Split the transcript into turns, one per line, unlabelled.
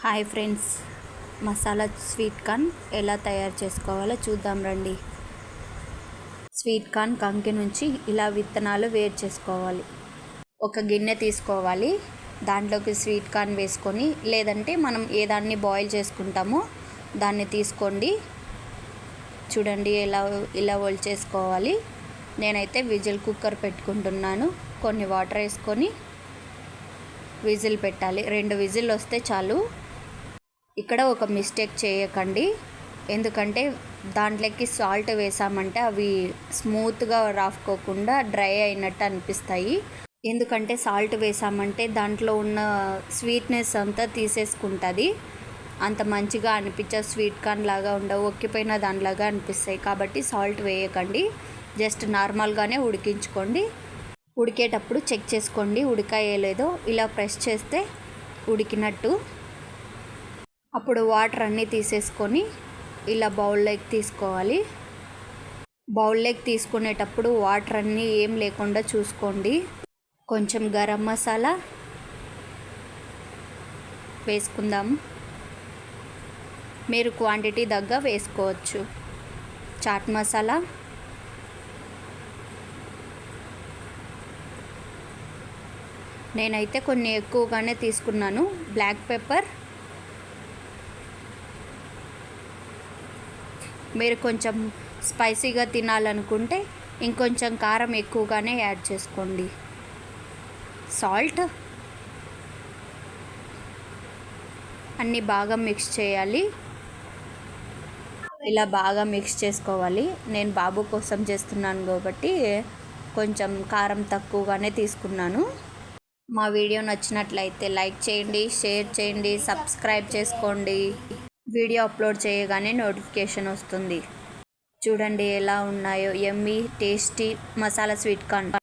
Hi friends, masala sweet corn ఎలా తయారు చేసుకోవాలో చూద్దాం రండి. స్వీట్ కార్న్ కంకి నుంచి ఇలా విత్తనాలు వేరు చేసుకోవాలి. ఒక గిన్నె తీసుకోవాలి, దాంట్లోకి స్వీట్ కార్న్ వేసుకొని, లేదంటే మనం ఏ దాన్ని బాయిల్ చేసుకుంటామో దాన్ని తీసుకోండి. చూడండి ఇలా చేసుకోవాలి. నేనైతే విజిల్ కుక్కర్ పెట్టుకుంటున్నాను. కొన్ని వాటర్ వేసుకొని విజిల్ పెట్టాలి. 2 విజిల్ వస్తే చాలు. ఇక్కడ ఒక మిస్టేక్ చేయకండి, ఎందుకంటే దాంట్లోకి సాల్ట్ వేసామంటే అవి స్మూత్గా రాసుకోకుండా డ్రై అయినట్టు అనిపిస్తాయి. ఎందుకంటే సాల్ట్ వేసామంటే దాంట్లో ఉన్న స్వీట్నెస్ అంతా తీసేసుకుంటుంది. అంత మంచిగా అనిపించదు, స్వీట్ కార్న్ లాగా ఉండవు, ఒక్కిపోయిన దానిలాగా అనిపిస్తాయి. కాబట్టి సాల్ట్ వేయకండి, జస్ట్ నార్మల్గానే ఉడికించుకోండి. ఉడికేటప్పుడు చెక్ చేసుకోండి ఉడికాయో లేదో. ఇలా ప్రెస్ చేస్తే ఉడికినట్టు. అప్పుడు వాటర్ అన్నీ తీసేసుకొని ఇలా బౌల్లోకి తీసుకోవాలి. బౌల్లోకి తీసుకునేటప్పుడు వాటర్ అన్నీ ఏం లేకుండా చూసుకోండి. కొంచెం గరం మసాలా వేసుకుందాం, మీరు క్వాంటిటీ తగ్గ వేసుకోవచ్చు. చాట్ మసాలా, నేనైతే కొన్ని ఎక్కువగానే తీసుకున్నాను. బ్లాక్ పెప్పర్, మీరు కొంచెం స్పైసీగా తినాలనుకుంటే ఇంకొంచెం కారం ఎక్కువగానే యాడ్ చేసుకోండి. సాల్ట్, అన్నీ బాగా మిక్స్ చేయాలి. ఇలా బాగా మిక్స్ చేసుకోవాలి. నేను బాబు కోసం చేస్తున్నాను కాబట్టి కొంచెం కారం తక్కువగానే తీసుకున్నాను. మా వీడియో నచ్చినట్లయితే లైక్ చేయండి, షేర్ చేయండి, సబ్స్క్రైబ్ చేసుకోండి. వీడియో అప్లోడ్ చేయగానే నోటిఫికేషన్ వస్తుంది. చూడండి ఎలా ఉన్నాయో yummy tasty masala sweet corn.